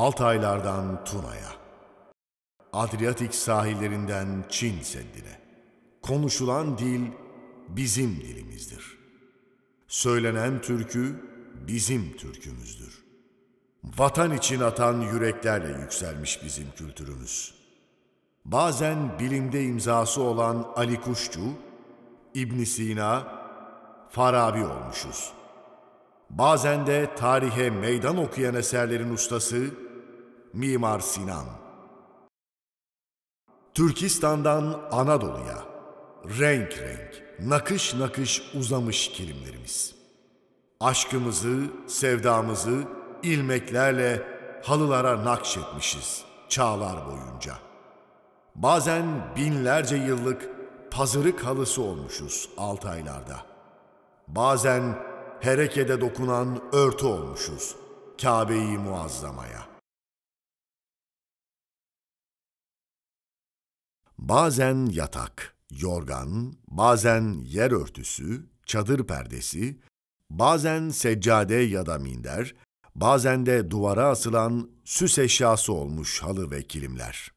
Altaylardan Tuna'ya, Adriyatik sahillerinden Çin Seddi'ne, konuşulan dil bizim dilimizdir. Söylenen türkü bizim türkümüzdür. Vatan için atan yüreklerle yükselmiş bizim kültürümüz. Bazen bilimde imzası olan Ali Kuşçu, İbn Sina, Farabi olmuşuz. Bazen de tarihe meydan okuyan eserlerin ustası Mimar Sinan. Türkistan'dan Anadolu'ya renk renk, nakış nakış uzamış kilimlerimiz. Aşkımızı, sevdamızı ilmeklerle halılara nakşetmişiz çağlar boyunca. Bazen binlerce yıllık pazırık halısı olmuşuz Altaylarda. Bazen herekede dokunan örtü olmuşuz Kabe-i Muazzama'ya. Bazen yatak, yorgan, bazen yer örtüsü, çadır perdesi, bazen seccade ya da minder, bazen de duvara asılan süs eşyası olmuş halı ve kilimler.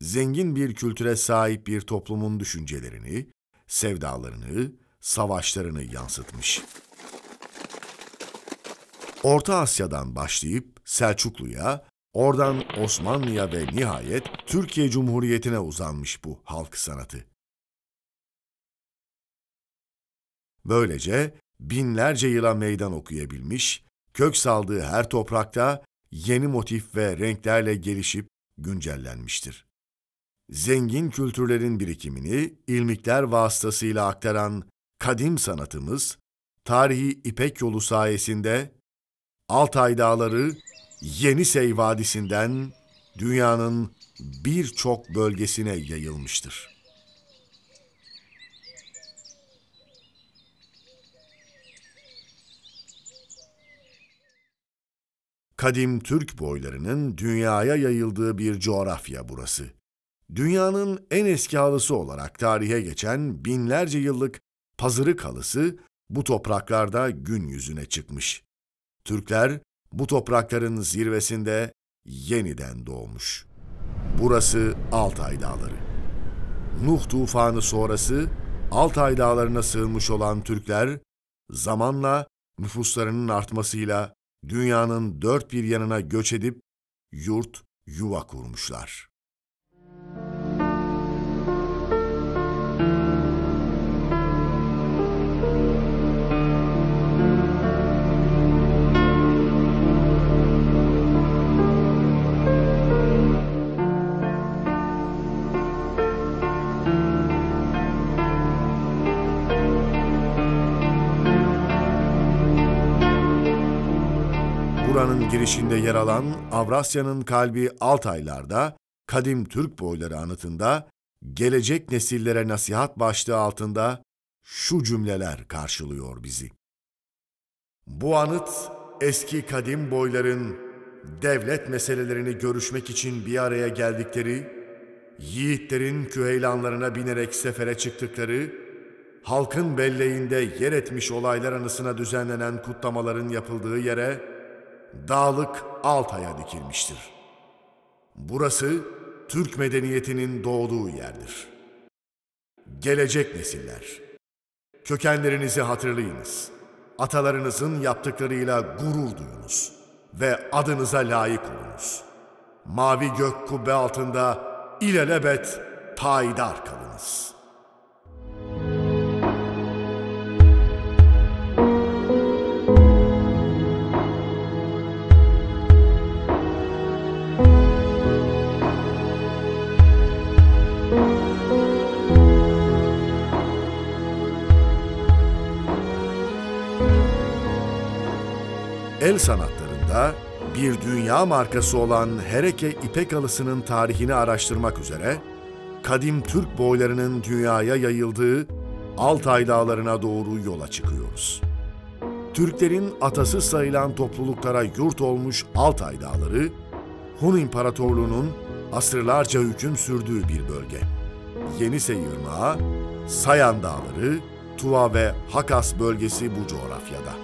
Zengin bir kültüre sahip bir toplumun düşüncelerini, sevdalarını, savaşlarını yansıtmış. Orta Asya'dan başlayıp Selçuklu'ya, oradan Osmanlı'ya ve nihayet Türkiye Cumhuriyeti'ne uzanmış bu halk sanatı. Böylece binlerce yıla meydan okuyabilmiş, kök saldığı her toprakta yeni motif ve renklerle gelişip güncellenmiştir. Zengin kültürlerin birikimini ilmikler vasıtasıyla aktaran kadim sanatımız, tarihi İpek Yolu sayesinde Altay Dağları, Yenisey Vadisi'nden dünyanın birçok bölgesine yayılmıştır. Kadim Türk boylarının dünyaya yayıldığı bir coğrafya burası. Dünyanın en eski halısı olarak tarihe geçen binlerce yıllık pazırık halısı bu topraklarda gün yüzüne çıkmış. Türkler bu toprakların zirvesinde yeniden doğmuş. Burası Altay Dağları. Nuh tufanı sonrası Altay Dağları'na sığınmış olan Türkler, zamanla nüfuslarının artmasıyla dünyanın dört bir yanına göç edip yurt, yuva kurmuşlar. Buranın girişinde yer alan Avrasya'nın kalbi Altaylar'da kadim Türk boyları anıtında gelecek nesillere nasihat başlığı altında şu cümleler karşılıyor bizi. Bu anıt eski kadim boyların devlet meselelerini görüşmek için bir araya geldikleri, yiğitlerin küheylanlarına binerek sefere çıktıkları, halkın belleğinde yer etmiş olaylar anısına düzenlenen kutlamaların yapıldığı yere Dağlık Altay'a dikilmiştir. Burası Türk medeniyetinin doğduğu yerdir. Gelecek nesiller, kökenlerinizi hatırlayınız. Atalarınızın yaptıklarıyla gurur duyunuz ve adınıza layık olunuz. Mavi gök kubbe altında ilelebet payidar kalınız. El sanatlarında bir dünya markası olan Hereke İpek halısının tarihini araştırmak üzere, kadim Türk boylarının dünyaya yayıldığı Altay Dağları'na doğru yola çıkıyoruz. Türklerin atası sayılan topluluklara yurt olmuş Altay Dağları, Hun İmparatorluğu'nun asırlarca hüküm sürdüğü bir bölge. Yenisey Irmağı, Sayan Dağları, Tuva ve Hakas bölgesi bu coğrafyada.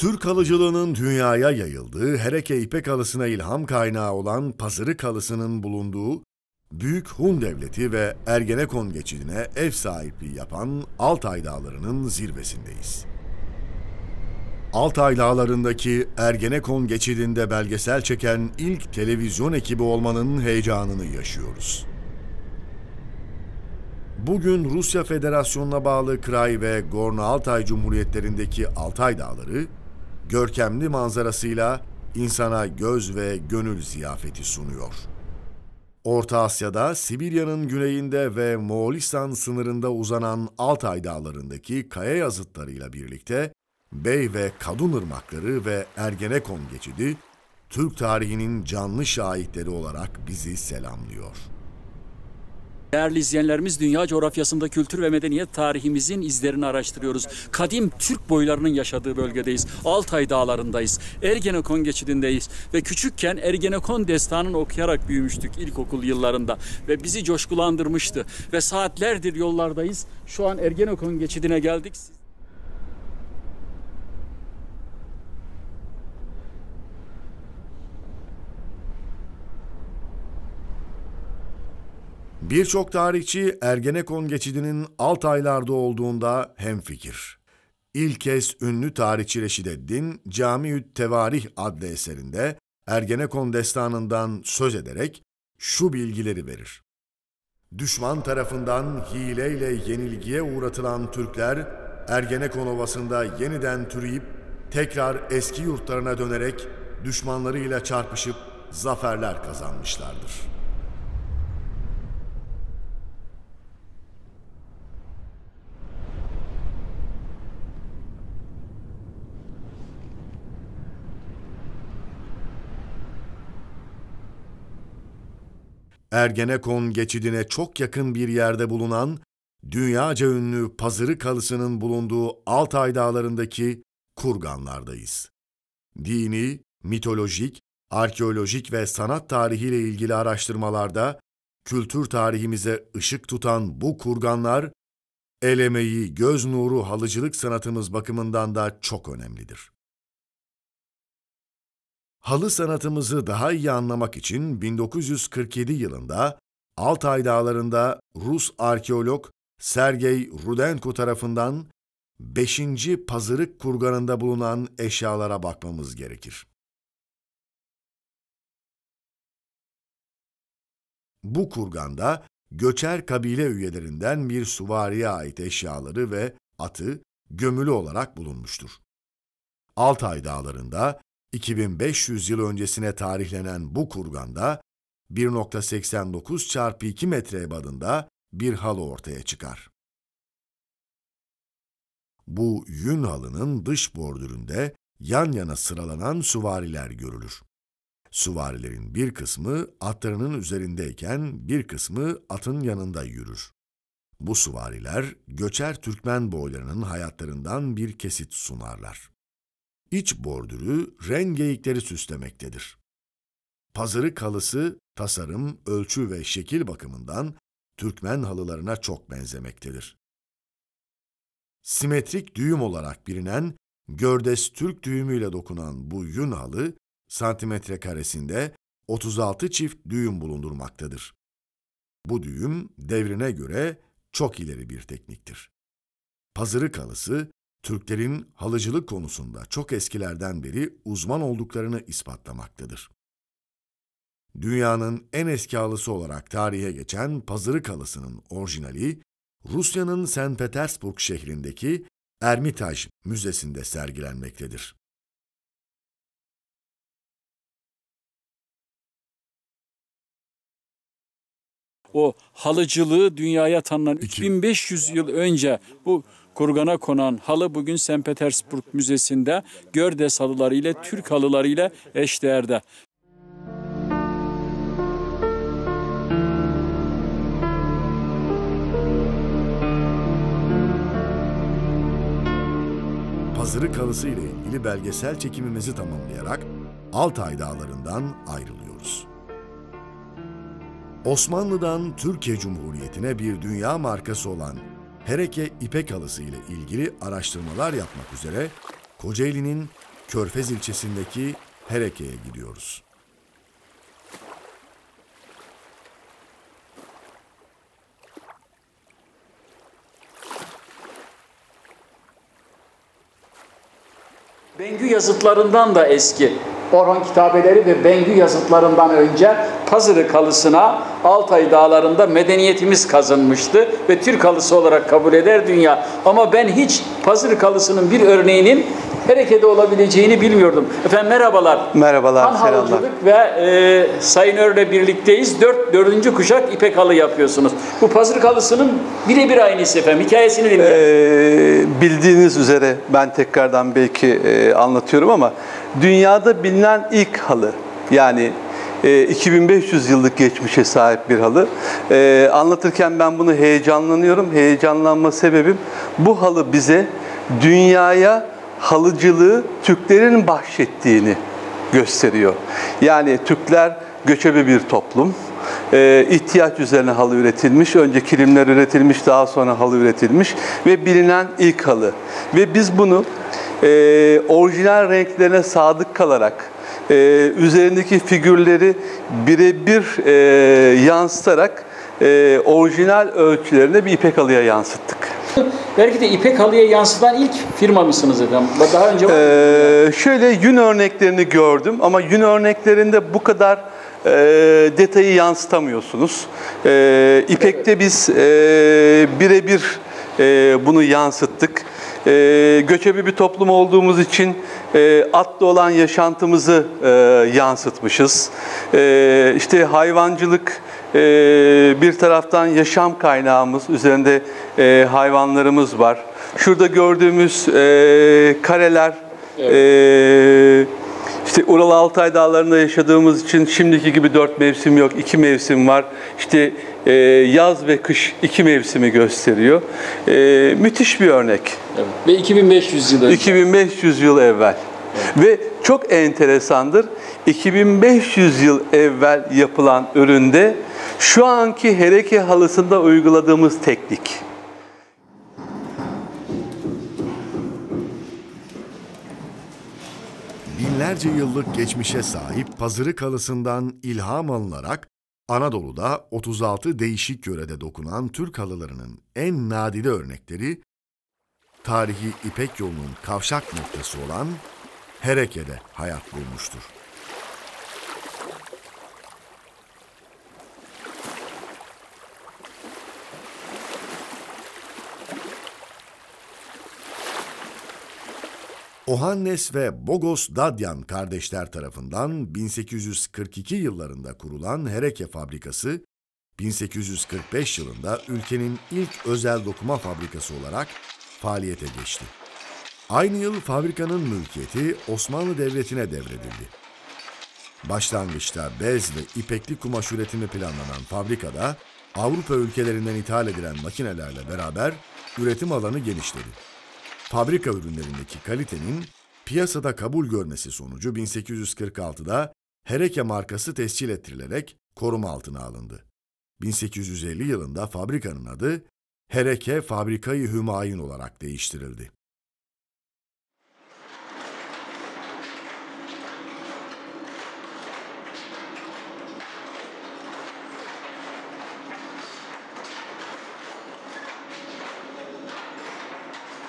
Türk halıcılığının dünyaya yayıldığı Hereke İpek halısına ilham kaynağı olan Pazırık halısının bulunduğu Büyük Hun Devleti ve Ergenekon geçidine ev sahipliği yapan Altay Dağları'nın zirvesindeyiz. Altay Dağları'ndaki Ergenekon geçidinde belgesel çeken ilk televizyon ekibi olmanın heyecanını yaşıyoruz. Bugün Rusya Federasyonu'na bağlı Kray ve Gorno-Altay Cumhuriyetlerindeki Altay Dağları, görkemli manzarasıyla insana göz ve gönül ziyafeti sunuyor. Orta Asya'da, Sibirya'nın güneyinde ve Moğolistan sınırında uzanan Altay Dağları'ndaki kaya yazıtlarıyla birlikte Bey ve Kadun ırmakları ve Ergenekon geçidi, Türk tarihinin canlı şahitleri olarak bizi selamlıyor. Değerli izleyenlerimiz, dünya coğrafyasında kültür ve medeniyet tarihimizin izlerini araştırıyoruz. Kadim Türk boylarının yaşadığı bölgedeyiz. Altay Dağları'ndayız. Ergenekon geçidindeyiz. Ve küçükken Ergenekon destanını okuyarak büyümüştük ilkokul yıllarında. Ve bizi coşkulandırmıştı. Ve saatlerdir yollardayız. Şu an Ergenekon geçidine geldik. Birçok tarihçi Ergenekon geçidinin Altaylar'da olduğunda hemfikir. İlk kez ünlü tarihçi Reşideddin, Cami-ü Tevarih adlı eserinde Ergenekon destanından söz ederek şu bilgileri verir. Düşman tarafından hileyle yenilgiye uğratılan Türkler, Ergenekon Ovası'nda yeniden türeyip, tekrar eski yurtlarına dönerek düşmanlarıyla çarpışıp zaferler kazanmışlardır. Ergenekon geçidine çok yakın bir yerde bulunan, dünyaca ünlü Pazırık halısının bulunduğu Altay Dağları'ndaki kurganlardayız. Dini, mitolojik, arkeolojik ve sanat tarihiyle ilgili araştırmalarda kültür tarihimize ışık tutan bu kurganlar, el emeği, göz nuru halıcılık sanatımız bakımından da çok önemlidir. Halı sanatımızı daha iyi anlamak için 1947 yılında Altay Dağları'nda Rus arkeolog Sergey Rudenko tarafından 5. Pazırık kurganında bulunan eşyalara bakmamız gerekir. Bu kurganda göçer kabile üyelerinden bir süvariye ait eşyaları ve atı gömülü olarak bulunmuştur. Altay Dağları'nda 2500 yıl öncesine tarihlenen bu kurganda 1,89 × 2 metre ebadında bir halı ortaya çıkar. Bu yün halının dış bordüründe yan yana sıralanan süvariler görülür. Süvarilerin bir kısmı atlarının üzerindeyken bir kısmı atın yanında yürür. Bu süvariler göçer Türkmen boylarının hayatlarından bir kesit sunarlar. İç bordürü ren geyikleri süslemektedir. Pazırık halısı tasarım, ölçü ve şekil bakımından Türkmen halılarına çok benzemektedir. Simetrik düğüm olarak bilinen Gördes Türk düğümüyle dokunan bu yün halı, santimetre karesinde 36 çift düğüm bulundurmaktadır. Bu düğüm devrine göre çok ileri bir tekniktir. Pazırık halısı, Türklerin halıcılık konusunda çok eskilerden beri uzman olduklarını ispatlamaktadır. Dünyanın en eski halısı olarak tarihe geçen Pazırık halısının orijinali, Rusya'nın St. Petersburg şehrindeki Ermitaj Müzesi'nde sergilenmektedir. O halıcılığı dünyaya tanınan 3500 yıl önce bu kurgana konan halı bugün St. Petersburg Müzesi'nde Gördes halıları ile Türk halıları ile eşdeğerde. Pazırık halısı ile ilgili belgesel çekimimizi tamamlayarak Altay Dağları'ndan ayrılıyoruz. Osmanlı'dan Türkiye Cumhuriyeti'ne bir dünya markası olan Hereke İpek halısı ile ilgili araştırmalar yapmak üzere Kocaeli'nin Körfez ilçesindeki Hereke'ye gidiyoruz. Bengü yazıtlarından da eski. Orhon kitabeleri ve Bengü yazıtlarından önce Pazırı Kalısı'na Altay dağlarında medeniyetimiz kazınmıştı ve Türk halısı olarak kabul eder dünya. Ama ben hiç Pazırı Kalısı'nın bir örneğinin Hereke'de olabileceğini bilmiyordum. Efendim merhabalar. Merhabalar, Han Halıcılık ve Sayın Ör'le birlikteyiz. Dördüncü kuşak ipek halı yapıyorsunuz. Bu Pazırık halısının birebir aynısı efendim. Hikayesini dinleyelim. Bildiğiniz üzere ben tekrardan belki anlatıyorum ama dünyada bilinen ilk halı, yani 2500 yıllık geçmişe sahip bir halı. Anlatırken ben bunu heyecanlanıyorum. Heyecanlanma sebebim, bu halı bize dünyaya halıcılığı Türklerin bahşettiğini gösteriyor. Yani Türkler göçebe bir toplum. İhtiyaç üzerine halı üretilmiş. Önce kilimler üretilmiş, daha sonra halı üretilmiş ve bilinen ilk halı. Ve biz bunu orijinal renklerine sadık kalarak, üzerindeki figürleri birebir yansıtarak orijinal ölçülerine bir ipek halıya yansıttık. Belki de ipek halıya yansıtan ilk firma mısınız efendim? Daha önce var mı? Şöyle yün örneklerini gördüm ama yün örneklerinde bu kadar detayı yansıtamıyorsunuz. İpekte biz birebir bunu yansıttık. Göçebe bir toplum olduğumuz için atla olan yaşantımızı yansıtmışız. İşte hayvancılık bir taraftan yaşam kaynağımız, üzerinde hayvanlarımız var. Şurada gördüğümüz kareler, evet. İşte Ural Altay dağlarında yaşadığımız için şimdiki gibi 4 mevsim yok, 2 mevsim var. İşte yaz ve kış 2 mevsimi gösteriyor. Müthiş bir örnek. Evet. Ve 2500 yıl önce. 2500 yıl evvel. Evet. Ve çok enteresandır. 2500 yıl evvel yapılan üründe şu anki Hereke halısında uyguladığımız teknik. Binlerce yıllık geçmişe sahip Pazırık halısından ilham alınarak Anadolu'da 36 değişik yörede dokunan Türk halılarının en nadide örnekleri, tarihi İpek yolunun kavşak noktası olan Hereke'de hayat bulmuştur. Ohannes ve Bogos Dadyan kardeşler tarafından 1842 yıllarında kurulan Hereke Fabrikası, 1845 yılında ülkenin ilk özel dokuma fabrikası olarak faaliyete geçti. Aynı yıl fabrikanın mülkiyeti Osmanlı Devleti'ne devredildi. Başlangıçta bez ve ipekli kumaş üretimi planlanan fabrikada Avrupa ülkelerinden ithal edilen makinelerle beraber üretim alanı genişledi. Fabrika ürünlerindeki kalitenin piyasada kabul görmesi sonucu 1846'da Hereke markası tescil ettirilerek koruma altına alındı. 1850 yılında fabrikanın adı Hereke Fabrikayı Hümayun olarak değiştirildi.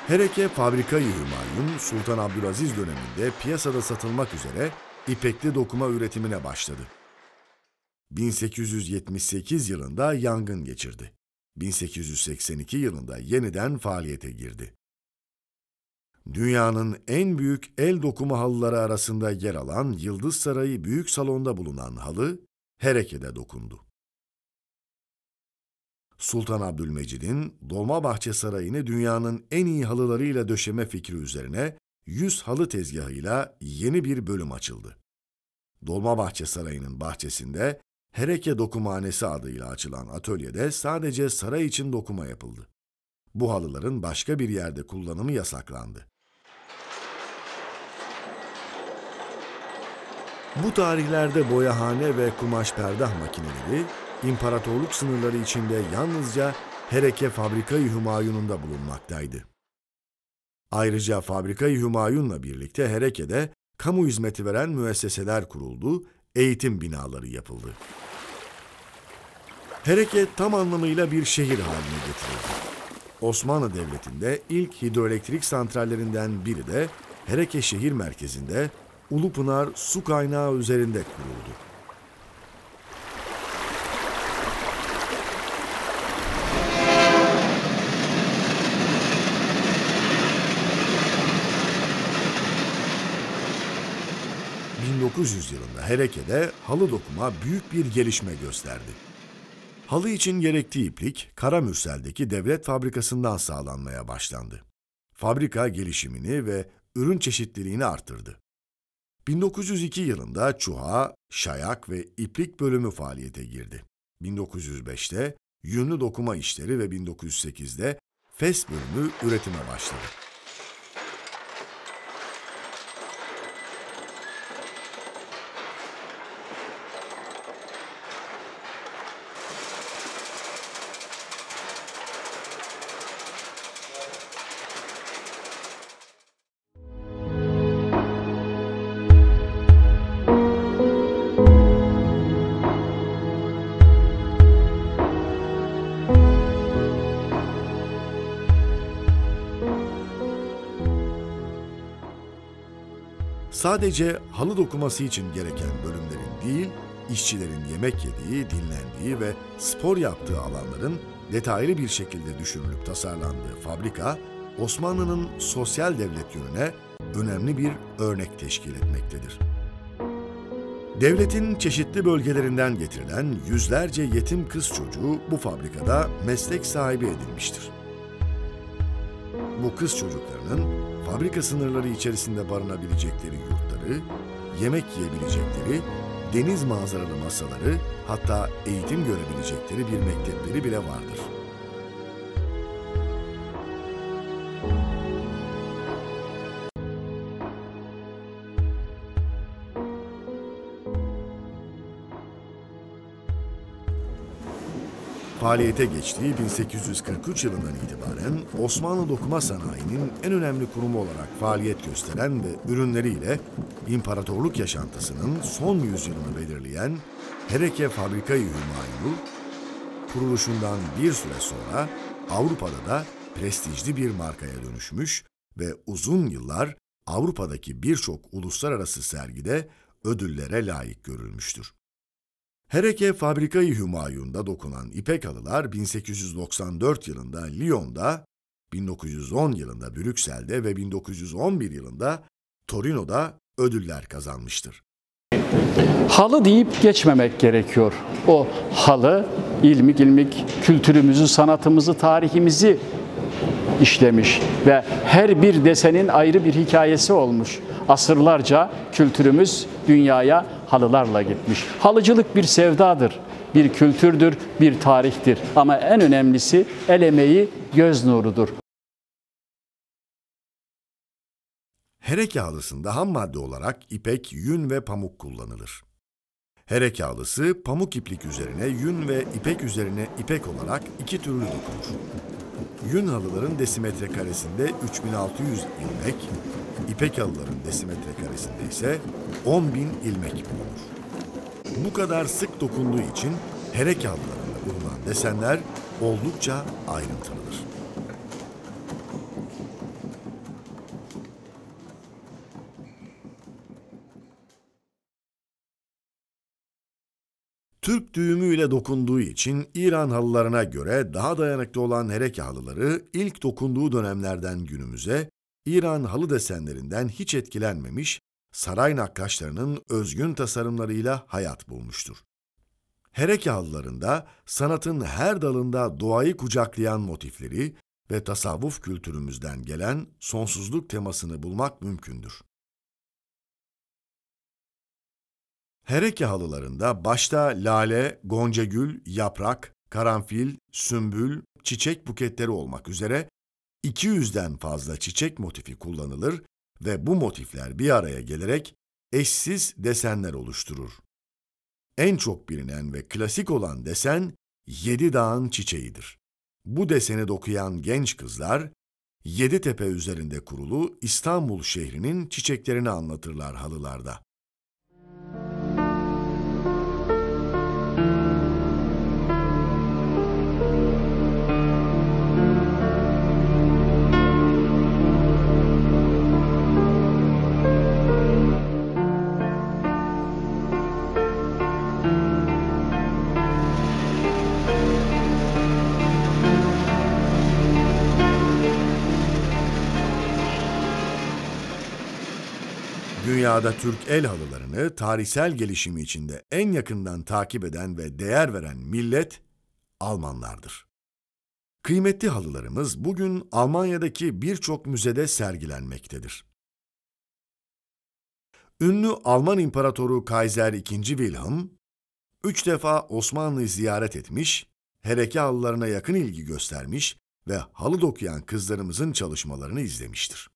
Hereke Fabrikayı Hümayun, Sultan Abdülaziz döneminde piyasada satılmak üzere ipekli dokuma üretimine başladı. 1878 yılında yangın geçirdi. 1882 yılında yeniden faaliyete girdi. Dünyanın en büyük el dokuma halıları arasında yer alan Yıldız Sarayı Büyük Salon'da bulunan halı, Hereke'de dokundu. Sultan Abdülmecid'in Dolmabahçe Sarayı'nı dünyanın en iyi halılarıyla döşeme fikri üzerine 100 halı tezgahıyla yeni bir bölüm açıldı. Dolmabahçe Sarayı'nın bahçesinde Hereke Dokumhanesi adıyla açılan atölyede sadece saray için dokuma yapıldı. Bu halıların başka bir yerde kullanımı yasaklandı. Bu tarihlerde boyahane ve kumaş perdah makineleri, İmparatorluk sınırları içinde yalnızca Hereke Fabrikayı Hümayun'unda bulunmaktaydı. Ayrıca Fabrika-i Hümayun'la birlikte Hereke'de kamu hizmeti veren müesseseler kuruldu, eğitim binaları yapıldı. Hereke tam anlamıyla bir şehir haline getirildi. Osmanlı Devleti'nde ilk hidroelektrik santrallerinden biri de Hereke şehir merkezinde Ulupınar su kaynağı üzerinde kuruldu. ...1900 yılında Hereke'de halı dokuma büyük bir gelişme gösterdi. Halı için gerektiği iplik, Karamürsel'deki devlet fabrikasından sağlanmaya başlandı. Fabrika gelişimini ve ürün çeşitliliğini arttırdı. 1902 yılında çuha, şayak ve iplik bölümü faaliyete girdi. 1905'te yünlü dokuma işleri ve 1908'de fes bölümü üretime başladı. Sadece halı dokuması için gereken bölümlerin değil, işçilerin yemek yediği, dinlendiği ve spor yaptığı alanların detaylı bir şekilde düşünülüp tasarlandığı fabrika, Osmanlı'nın sosyal devlet yönüne önemli bir örnek teşkil etmektedir. Devletin çeşitli bölgelerinden getirilen yüzlerce yetim kız çocuğu bu fabrikada meslek sahibi edilmiştir. Bu kız çocuklarının fabrika sınırları içerisinde barınabilecekleri yurtları, yemek yiyebilecekleri, deniz manzaralı masaları, hatta eğitim görebilecekleri bir mektepleri bile vardır. Faaliyete geçtiği 1843 yılından itibaren Osmanlı dokuma sanayinin en önemli kurumu olarak faaliyet gösteren ve ürünleriyle imparatorluk yaşantısının son yüzyılını belirleyen Hereke Fabrika-i Hümayunu, kuruluşundan bir süre sonra Avrupa'da da prestijli bir markaya dönüşmüş ve uzun yıllar Avrupa'daki birçok uluslararası sergide ödüllere layık görülmüştür. Hereke Fabrika-i Hümayun'da dokunan ipek halılar 1894 yılında Lyon'da, 1910 yılında Brüksel'de ve 1911 yılında Torino'da ödüller kazanmıştır. Halı deyip geçmemek gerekiyor. O halı ilmik kültürümüzü, sanatımızı, tarihimizi işlemiş ve her bir desenin ayrı bir hikayesi olmuş. Asırlarca kültürümüz dünyaya halılarla gitmiş. Halıcılık bir sevdadır, bir kültürdür, bir tarihtir. Ama en önemlisi el emeği, göz nurudur. Hereke halısında ham madde olarak ipek, yün ve pamuk kullanılır. Hereke halısı pamuk iplik üzerine yün ve ipek üzerine ipek olarak iki türlü dokunur. Yün halıların desimetre karesinde 3600 ilmek, ipek halıların desimetre karesinde ise 10.000 ilmek bulunur. Bu kadar sık dokunduğu için hereke halılarında bulunan desenler oldukça ayrıntılıdır. Türk düğümüyle dokunduğu için İran halılarına göre daha dayanıklı olan hereke halıları ilk dokunduğu dönemlerden günümüze İran halı desenlerinden hiç etkilenmemiş, saray nakkaşlarının özgün tasarımlarıyla hayat bulmuştur. Hereke halılarında sanatın her dalında doğayı kucaklayan motifleri ve tasavvuf kültürümüzden gelen sonsuzluk temasını bulmak mümkündür. Hereke halılarında başta lale, goncagül, yaprak, karanfil, sümbül, çiçek buketleri olmak üzere 200'den fazla çiçek motifi kullanılır ve bu motifler bir araya gelerek eşsiz desenler oluşturur. En çok bilinen ve klasik olan desen 7 dağın çiçeğidir. Bu deseni dokuyan genç kızlar Yeditepe üzerinde kurulu İstanbul şehrinin çiçeklerini anlatırlar halılarda. Dünyada Türk el halılarını tarihsel gelişimi içinde en yakından takip eden ve değer veren millet Almanlardır. Kıymetli halılarımız bugün Almanya'daki birçok müzede sergilenmektedir. Ünlü Alman İmparatoru Kaiser II. Wilhelm, 3 defa Osmanlı'yı ziyaret etmiş, hereke halılarına yakın ilgi göstermiş ve halı dokuyan kızlarımızın çalışmalarını izlemiştir.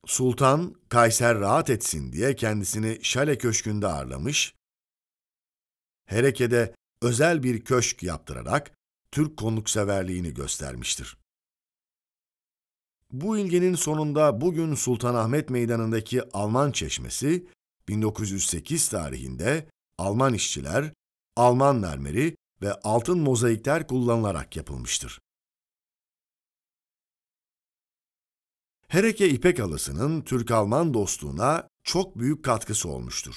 Sultan, Kayser rahat etsin diye kendisini Şale Köşkü'nde ağırlamış, Hereke'de özel bir köşk yaptırarak Türk konukseverliğini göstermiştir. Bu ilginin sonunda bugün Sultanahmet Meydanı'ndaki Alman Çeşmesi, 1908 tarihinde Alman işçiler, Alman mermeri ve altın mozaikler kullanılarak yapılmıştır. Hereke ipek halısının Türk-Alman dostluğuna çok büyük katkısı olmuştur.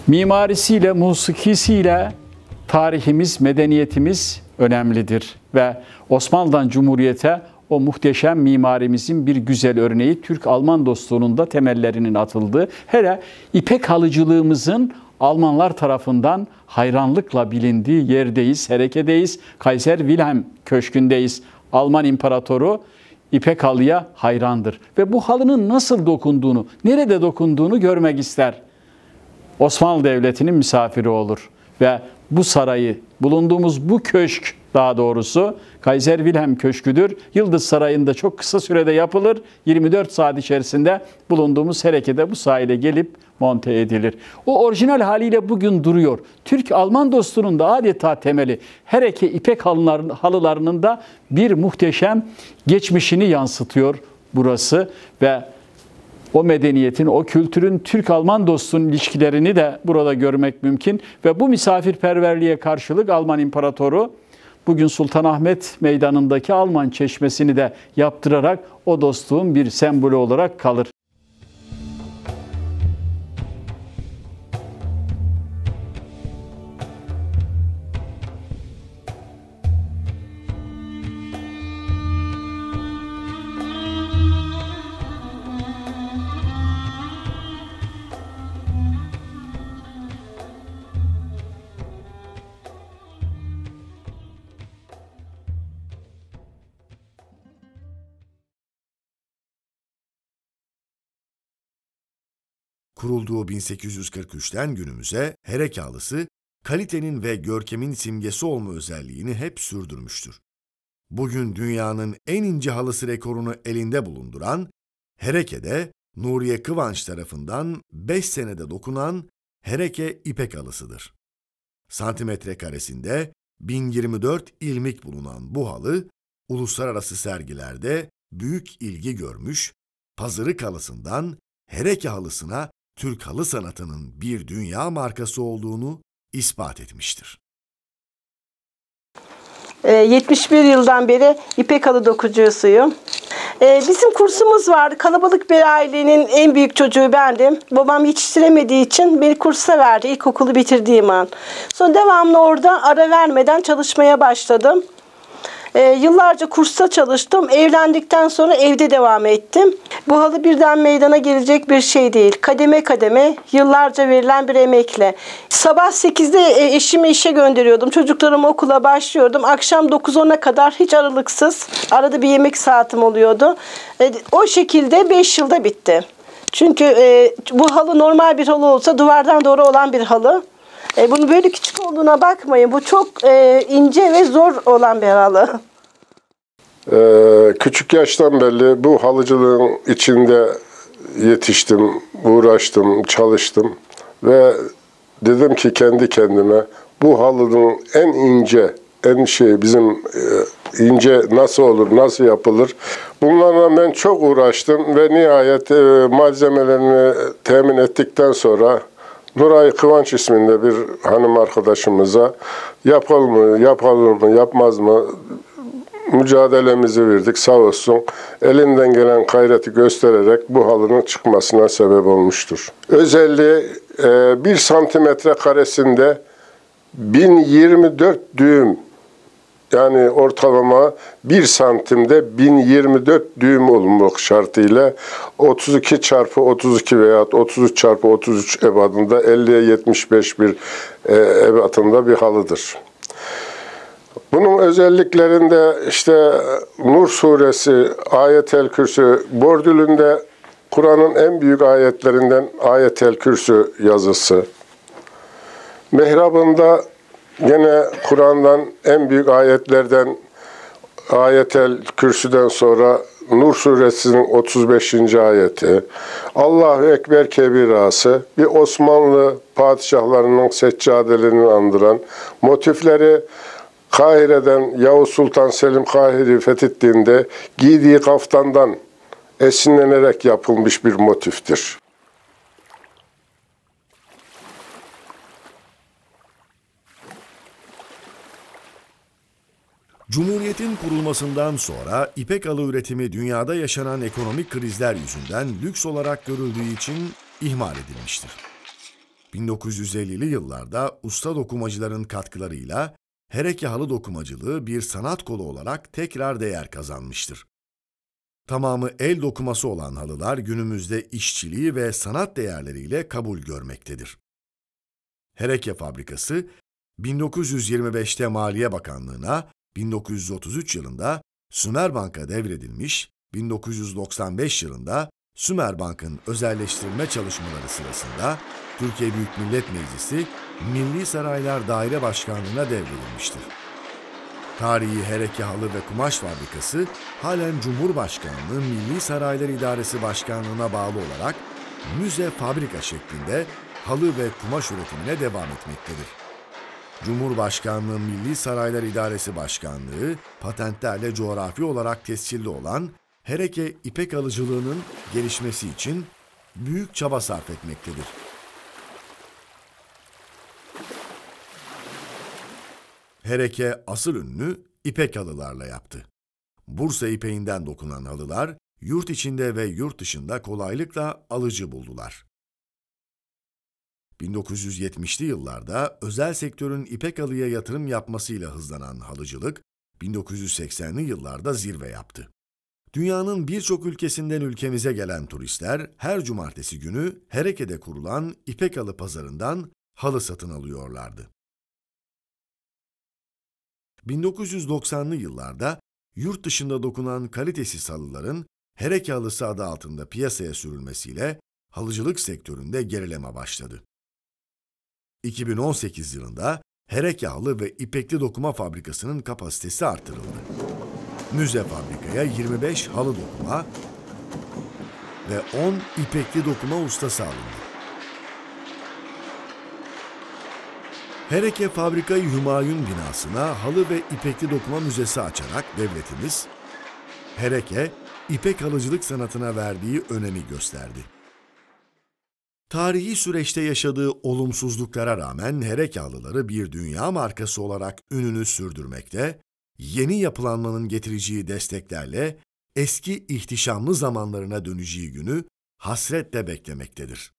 Mimarisiyle, musikisiyle tarihimiz, medeniyetimiz önemlidir ve Osmanlı'dan Cumhuriyet'e o muhteşem mimarimizin bir güzel örneği Türk-Alman dostluğunun da temellerinin atıldığı, hele ipek halıcılığımızın Almanlar tarafından hayranlıkla bilindiği yerdeyiz, Hereke'deyiz, Kaiser Wilhelm Köşkü'ndeyiz. Alman İmparatoru ipek halıya hayrandır ve bu halının nasıl dokunduğunu, nerede dokunduğunu görmek ister. Osmanlı Devleti'nin misafiri olur ve bu sarayı, bulunduğumuz bu köşk daha doğrusu Kaiser Wilhelm Köşkü'dür. Yıldız Sarayı'nda çok kısa sürede yapılır. 24 saat içerisinde bulunduğumuz Hereke'de bu sahile gelip monte edilir. O orijinal haliyle bugün duruyor. Türk-Alman dostluğunun da adeta temeli. Hereke ipek halılarının da bir muhteşem geçmişini yansıtıyor burası ve o medeniyetin, o kültürün Türk-Alman dostluğunun ilişkilerini de burada görmek mümkün. Ve bu misafirperverliğe karşılık Alman İmparatoru bugün Sultanahmet Meydanı'ndaki Alman Çeşmesi'ni de yaptırarak o dostluğun bir sembolü olarak kalır. Kurulduğu 1843'ten günümüze hereke halısı, kalitenin ve görkemin simgesi olma özelliğini hep sürdürmüştür. Bugün dünyanın en ince halısı rekorunu elinde bulunduran, Hereke'de Nuriye Kıvanç tarafından 5 senede dokunan Hereke ipek halısıdır. Santimetre karesinde 1024 ilmik bulunan bu halı, uluslararası sergilerde büyük ilgi görmüş, pazırık halısından Hereke halısına Türk halı sanatının bir dünya markası olduğunu ispat etmiştir. 71 yıldan beri ipek halı dokucusuyum. Bizim kursumuz vardı. Kalabalık bir ailenin en büyük çocuğu bendim. Babam yetiştiremediği için beni kursa verdi ilkokulu bitirdiğim an. Sonra devamlı orada ara vermeden çalışmaya başladım. Yıllarca kursta çalıştım. Evlendikten sonra evde devam ettim. Bu halı birden meydana gelecek bir şey değil. Kademe kademe, yıllarca verilen bir emekle. Sabah 8'de eşimi işe gönderiyordum. Çocuklarımı okula başlıyordum. Akşam 9-10'a kadar hiç aralıksız. Arada bir yemek saatim oluyordu. O şekilde 5 yılda bitti. Çünkü bu halı normal bir halı olsa duvardan doğru olan bir halı. Bunu böyle küçük olduğuna bakmayın. Bu çok ince ve zor olan bir halı. Küçük yaştan beri bu halıcılığın içinde yetiştim, uğraştım, çalıştım ve dedim ki kendi kendime bu halının en ince, bizim ince nasıl olur, nasıl yapılır? Bunlarla ben çok uğraştım ve nihayet malzemelerini temin ettikten sonra Nuray Kıvanç isminde bir hanım arkadaşımıza yapalım mı, yapmaz mı mücadelemizi verdik. Sağ olsun elinden gelen gayreti göstererek bu halının çıkmasına sebep olmuştur. Özelliği 1 santimetre karesinde 1024 düğüm, yani ortalama 1 santimde 1024 düğüm olmak şartıyla 32 çarpı 32 veya 33 çarpı 33 ebadında 50'ye 75 bir ebatında bir halıdır. Bunun özelliklerinde işte Nur suresi, Ayet-el Kürsü, bordülünde Kur'an'ın en büyük ayetlerinden Ayet-el Kürsü yazısı. Mihrabında yine Kur'an'dan en büyük ayetlerden Ayet-el Kürsü'den sonra Nur suresinin 35. ayeti, Allahu Ekber kebirası, bir Osmanlı padişahlarının seccadelerini andıran, motifleri Kahire'den Yavuz Sultan Selim Kahire'yi fethettiğinde giydiği kaftandan esinlenerek yapılmış bir motiftir. Cumhuriyetin kurulmasından sonra ipek halı üretimi dünyada yaşanan ekonomik krizler yüzünden lüks olarak görüldüğü için ihmal edilmiştir. 1950'li yıllarda usta dokumacıların katkılarıyla Hereke halı dokumacılığı bir sanat kolu olarak tekrar değer kazanmıştır. Tamamı el dokuması olan halılar günümüzde işçiliği ve sanat değerleriyle kabul görmektedir. Hereke fabrikası 1925'te Maliye Bakanlığı'na, 1933 yılında Sümerbank'a devredilmiş, 1995 yılında Sümerbank'ın özelleştirme çalışmaları sırasında Türkiye Büyük Millet Meclisi Milli Saraylar Daire Başkanlığı'na devredilmiştir. Tarihi Hereke Halı ve Kumaş Fabrikası halen Cumhurbaşkanlığı Milli Saraylar İdaresi Başkanlığı'na bağlı olarak müze fabrika şeklinde halı ve kumaş üretimine devam etmektedir. Cumhurbaşkanlığı Milli Saraylar İdaresi Başkanlığı, patentlerle coğrafi olarak tescilli olan Hereke ipek halıcılığının gelişmesi için büyük çaba sarf etmektedir. Hereke asıl ününü ipek halılarla yaptı. Bursa ipeğinden dokunan halılar, yurt içinde ve yurt dışında kolaylıkla alıcı buldular. 1970'li yıllarda özel sektörün ipek halıya yatırım yapmasıyla hızlanan halıcılık, 1980'li yıllarda zirve yaptı. Dünyanın birçok ülkesinden ülkemize gelen turistler her cumartesi günü Hereke'de kurulan ipek halı pazarından halı satın alıyorlardı. 1990'lı yıllarda yurt dışında dokunan kalitesiz halıların Hereke halısı adı altında piyasaya sürülmesiyle halıcılık sektöründe gerileme başladı. 2018 yılında Hereke Halı ve İpekli Dokuma Fabrikası'nın kapasitesi artırıldı. Müze fabrikaya 25 halı dokuma ve 10 ipekli dokuma ustası alındı. Hereke Fabrika-i Hümayun binasına halı ve ipekli dokuma müzesi açarak devletimiz, Hereke, ipek halıcılık sanatına verdiği önemi gösterdi. Tarihi süreçte yaşadığı olumsuzluklara rağmen Hereke halıları bir dünya markası olarak ününü sürdürmekte, yeni yapılanmanın getireceği desteklerle eski ihtişamlı zamanlarına döneceği günü hasretle beklemektedir.